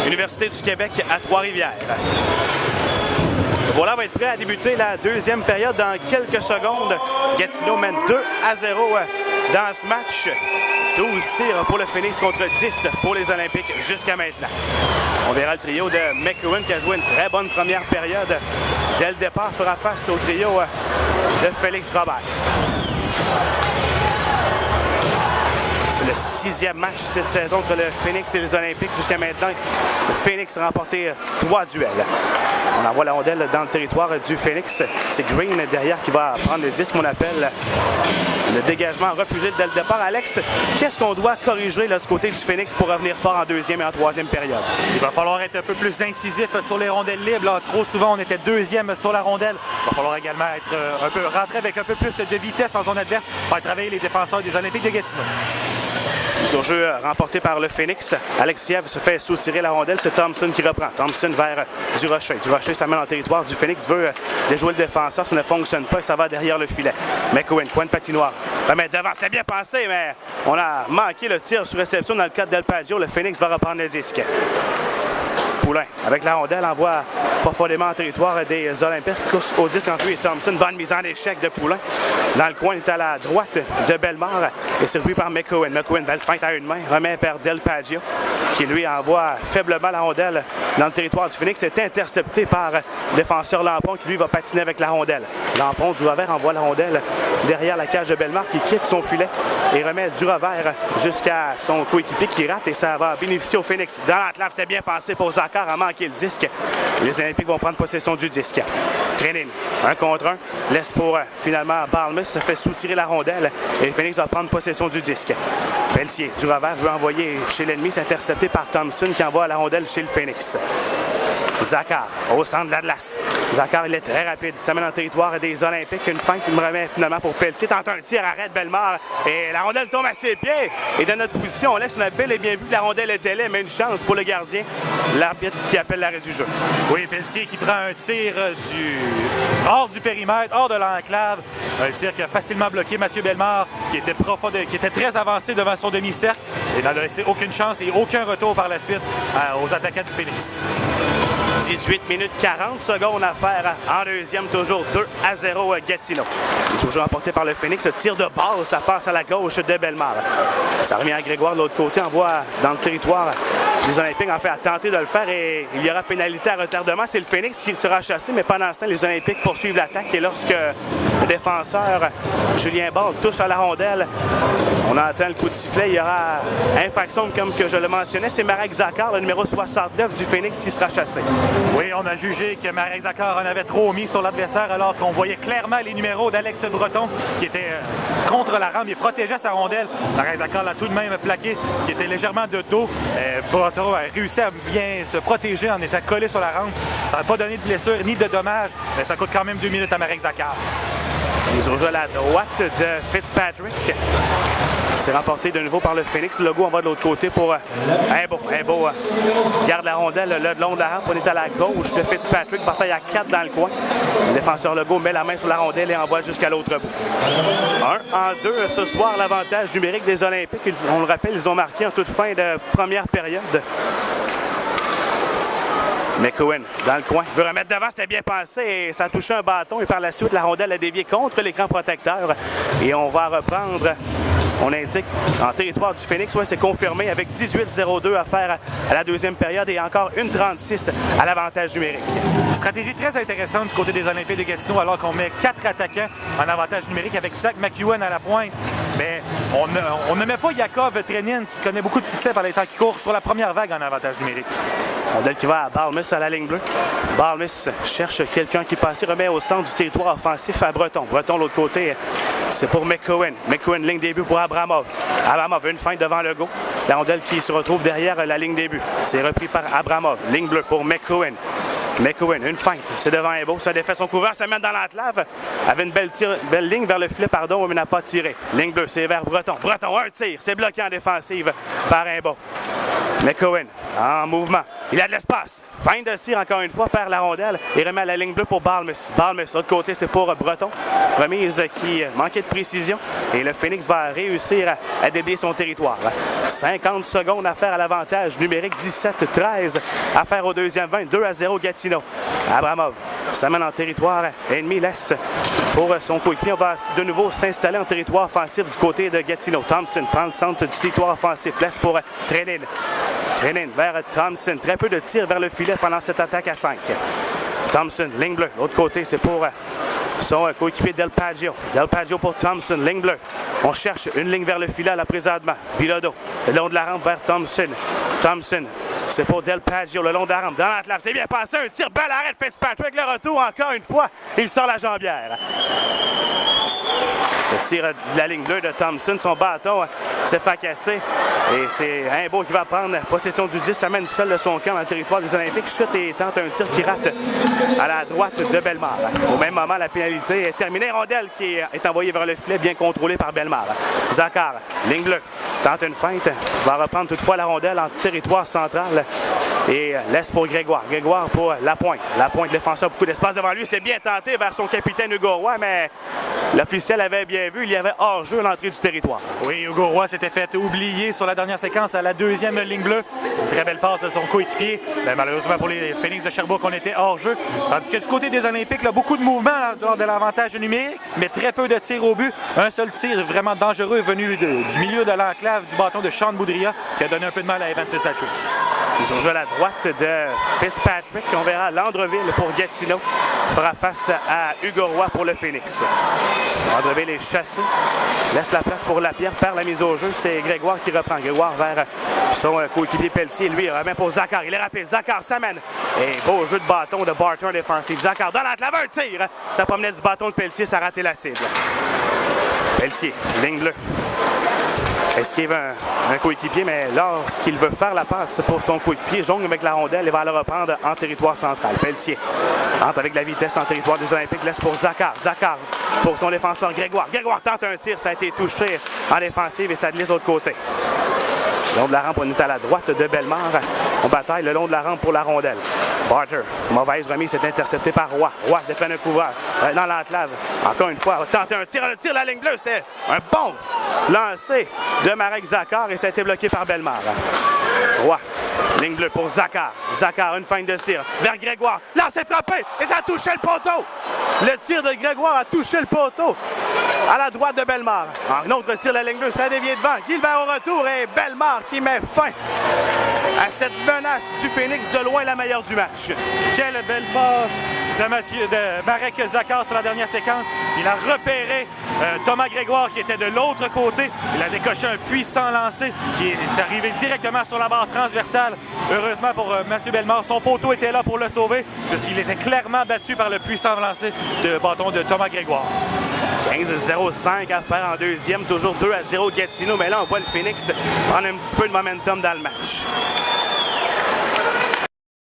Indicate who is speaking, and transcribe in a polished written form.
Speaker 1: Université du Québec à Trois-Rivières. Voilà, va être prêt à débuter la deuxième période dans quelques secondes. Gatineau mène 2-0 dans ce match. 12 tirs pour le Phoenix contre 10 pour les Olympiques jusqu'à maintenant. On verra le trio de McEwen qui a joué une très bonne première période. Dès le départ, fera face au trio de Félix Robert. C'est le 6e match cette saison entre le Phoenix et les Olympiques. Jusqu'à maintenant, le Phoenix a remporté 3 duels. On envoie la rondelle dans le territoire du Phoenix. C'est Green derrière qui va prendre le disque. On appelle le dégagement refusé dès le départ. Alex, qu'est-ce qu'on doit corriger là, du côté du Phoenix pour revenir fort en deuxième et en troisième période?
Speaker 2: Il va falloir être un peu plus incisif sur les rondelles libres. Là. Trop souvent, on était deuxième sur la rondelle. Il va falloir également être rentrer avec un peu plus de vitesse en zone adverse, faire travailler les défenseurs des Olympiques de Gatineau.
Speaker 1: Sur jeu remporté par le Phoenix. Alexiev se fait soutirer la rondelle. C'est Thompson qui reprend. Thompson vers Durocher. Durocher s'amène en territoire du Phoenix. Veut déjouer le défenseur. Ça ne fonctionne pas et ça va derrière le filet. McEwen, coin de patinoire. Mais devant, c'était bien pensé, mais on a manqué le tir sur réception dans le cadre d'El Paggio. Le Phoenix va reprendre le disque. Poulain, avec la rondelle, envoie profondément en territoire des Olympiques. Course au disque entre lui et Thompson. Bonne mise en échec de Poulain. Dans le coin, il est à la droite de Bellemare et servi par McEwen. McEwen, belle feinte à une main, remet vers Del Paggio, qui lui envoie faiblement la rondelle dans le territoire du Phoenix. C'est intercepté par le défenseur Lampron qui lui va patiner avec la rondelle. Lampron du revers envoie la rondelle derrière la cage de Bellemare qui quitte son filet et remet du revers jusqu'à son coéquipier qui rate et ça va bénéficier au Phoenix. Dans l'enclave, c'est bien pensé pour Zakar à manquer le disque. Les Olympiques vont prendre possession du disque. Training, 1 contre 1. Laisse pour finalement Balmus se fait soutirer la rondelle et le Phoenix va prendre possession du disque. Pelletier du revers veut envoyer chez l'ennemi, c'est intercepté par Thompson qui envoie la rondelle chez le Phoenix. Zakar au centre de la glace. Zakar, il est très rapide. Il s'amène en territoire des Olympiques. Une feinte qui me remet finalement pour Pelletier. Tente un tir, arrête Bellemare. Et la rondelle tombe à ses pieds. Et de notre position, on laisse, on a bel et bien vu que la rondelle était là, mais une chance pour le gardien. L'arbitre qui appelle l'arrêt du jeu.
Speaker 2: Oui, Pelletier qui prend un tir hors du périmètre, hors de l'enclave. Un tir qui a facilement bloqué Mathieu Bellemare, qui était profond, qui était très avancé devant son demi-cercle. Et n'a laissé aucune chance et aucun retour par la suite aux attaquants du Phoenix.
Speaker 1: 18 minutes 40 secondes à faire en deuxième, toujours 2-0 Gatineau. Toujours emporté par le Phoenix, le tir de base, ça passe à la gauche de Bellemare. Ça revient à Grégoire de l'autre côté, envoie dans le territoire des Olympiques, en fait, à tenter de le faire et il y aura pénalité à retardement. C'est le Phoenix qui sera chassé, mais pendant ce temps, les Olympiques poursuivent l'attaque et lorsque le défenseur Julien Ball touche à la rondelle, on entend le coup de sifflet, il y aura infraction comme que je le mentionnais, c'est Marek Zakar, le numéro 69 du Phoenix qui sera chassé.
Speaker 2: Oui, on a jugé que Marek Zakar en avait trop mis sur l'adversaire alors qu'on voyait clairement les numéros d'Alex Breton qui était contre la rampe et protégeait sa rondelle. Marek Zakar l'a tout de même plaqué, qui était légèrement de dos. Breton a réussi à bien se protéger en étant collé sur la rampe. Ça n'a pas donné de blessure ni de dommages, mais ça coûte quand même 2 minutes à Marek Zakar.
Speaker 1: Ils ont joué à la droite de Fitzpatrick. C'est remporté de nouveau par le Phoenix. Le logo, on va de l'autre côté pour un beau garde la rondelle le long de la rampe. On est à la gauche de Fitzpatrick. Bataille à 4 dans le coin. Le défenseur Legault met la main sur la rondelle et envoie jusqu'à l'autre bout. 1 en 2 ce soir, l'avantage numérique des Olympiques. On le rappelle, ils ont marqué en toute fin de première période. McEwen dans le coin, veut remettre devant, c'était bien pensé et ça a touché un bâton et par la suite la rondelle a dévié contre l'écran protecteur et on va reprendre, on indique en territoire du Phoenix, ouais, c'est confirmé avec 18-02 à faire à la deuxième période et encore 1-36 à l'avantage numérique.
Speaker 2: Une stratégie très intéressante du côté des Olympiques de Gatineau alors qu'on met 4 attaquants en avantage numérique avec Zach McEwen à la pointe. Mais on ne met pas Yakov Trenin qui connaît beaucoup de succès par les temps qui courent sur la première vague en avantage numérique.
Speaker 1: Rondelle qui va à Balmus à la ligne bleue. Balmus cherche quelqu'un qui passe, remet au centre du territoire offensif à Breton. Breton, de l'autre côté, c'est pour McEwen. McEwen, ligne des buts pour Abramov. Abramov, une feinte devant Legault. La rondelle qui se retrouve derrière la ligne des buts. C'est repris par Abramov. Ligne bleue pour McEwen. McEwen, une feinte, c'est devant Imbo, ça défait son couvert, ça mène dans l'enclave. Avait une belle ligne vers le filet, pardon, mais n'a pas tiré. Ligne bleue, c'est vers Breton. Breton, un tir, c'est bloqué en défensive par Imbo. McEwen, en mouvement, il a de l'espace. Feinte de tir encore une fois, perd la rondelle et remet à la ligne bleue pour Balmus. Balmus, de l'autre côté, c'est pour Breton. Remise qui manquait de précision et le Phoenix va réussir à déblayer son territoire. 50 secondes à faire à l'avantage numérique, 17-13 à faire au deuxième 20, 2-0 Gatineau. Abramov s'amène en territoire ennemi, laisse pour son coéquipier. On va de nouveau s'installer en territoire offensif du côté de Gatineau. Thompson prend le centre du territoire offensif, laisse pour Trenin. Trenin vers Thompson. Très peu de tirs vers le filet pendant cette attaque à 5. Thompson, ligne bleue. L'autre côté, c'est pour son coéquipier Del Paggio. Del Paggio pour Thompson, ligne bleue. On cherche une ligne vers le filet là présentement. Bilodeau, le long de la rampe vers Thompson. Thompson, c'est pour Del Paggio, le long de la rampe. Dans l'entlave, c'est bien passé. Un tir, balle arrête Fitzpatrick. Le retour, encore une fois, il sort la jambière. Le tir de la ligne bleue de Thompson, son bâton s'est fracassé. Et c'est Imbeau qui va prendre possession du 10, amène seul de son camp dans le territoire des Olympiques. Chute et tente un tir qui rate à la droite de Bellemare. Au même moment, la pénalité est terminée. Rondelle qui est envoyée vers le filet, bien contrôlée par Bellemare. Zachar, ligne bleue, tente une feinte, va reprendre toutefois la rondelle en territoire central et laisse pour Grégoire. Grégoire pour Lapointe. Lapointe, défenseur, beaucoup d'espace devant lui. C'est bien tenté vers son capitaine Hugo Roy, mais l'officiel avait bien vu, il y avait hors-jeu à l'entrée du territoire.
Speaker 2: Oui, Hugo Roy s'était fait oublier sur la dernière séquence à la deuxième ligne bleue. Une très belle passe de son coéquipier. Mais malheureusement pour les Phoenix de Sherbrooke, on était hors-jeu. Tandis que du côté des Olympiques, là, beaucoup de mouvements lors de l'avantage numérique, mais très peu de tirs au but. Un seul tir vraiment dangereux est venu du milieu de l'enclave du bâton de Sean Boudria qui a donné un peu de mal à Evan Fitzpatrick.
Speaker 1: Ils ont joué à la droite de Fitzpatrick. On verra Landreville pour Gatineau. Fera face à Hugo Roy pour le Phoenix. Landreville est chassé. Laisse la place pour Lapierre. Perd la mise au jeu. C'est Grégoire qui reprend. Grégoire vers son coéquipier Pelletier. Lui, il remet pour Zachar. Il est rapide. Zachar s'amène. Et beau jeu de bâton de Barton défensif. Zachar dans l'enclave. Un tir. Ça promenait du bâton de Pelletier. Ça a raté la cible. Pelletier, ligne bleue. Esquive un coéquipier, mais lorsqu'il veut faire la passe pour son coéquipier, jongle avec la rondelle et va le reprendre en territoire central. Pelletier entre avec la vitesse en territoire des Olympiques, laisse pour Zachar. Zachar pour son défenseur Grégoire. Grégoire tente un tir, ça a été touché en défensive et ça glisse de l'autre côté. Le long de la rampe, on est à la droite de Bellemare. On bataille le long de la rampe pour la rondelle. Barter, mauvaise remise, c'est intercepté par Roy. Roy défend un couvert dans l'enclave. Encore une fois, tente un tir. Le tir de la ligne bleue, c'était un bon lancé de Marek Zachar et ça a été bloqué par Bellemare. Roy, ligne bleue pour Zachar. Zachar, une feinte de tir vers Grégoire. Là, c'est frappé et ça a touché le poteau. Le tir de Grégoire a touché le poteau à la droite de Bellemare. Un autre tir de la ligne bleue, ça a dévié devant. Gilbert au retour et Bellemare qui met fin à cette menace du Phoenix, de loin la meilleure du match.
Speaker 2: Quelle belle passe de Marek Zachar sur la dernière séquence. Il a repéré Thomas Grégoire qui était de l'autre côté. Il a décoché un puissant lancer qui est arrivé directement sur la barre transversale. Heureusement pour Mathieu Bellemare, son poteau était là pour le sauver puisqu'il était clairement battu par le puissant lancer de bâton de Thomas Grégoire.
Speaker 1: 15-0-5 à faire en deuxième, toujours 2-0 Gatineau, mais là on voit le Phoenix prendre un petit peu de momentum dans le match.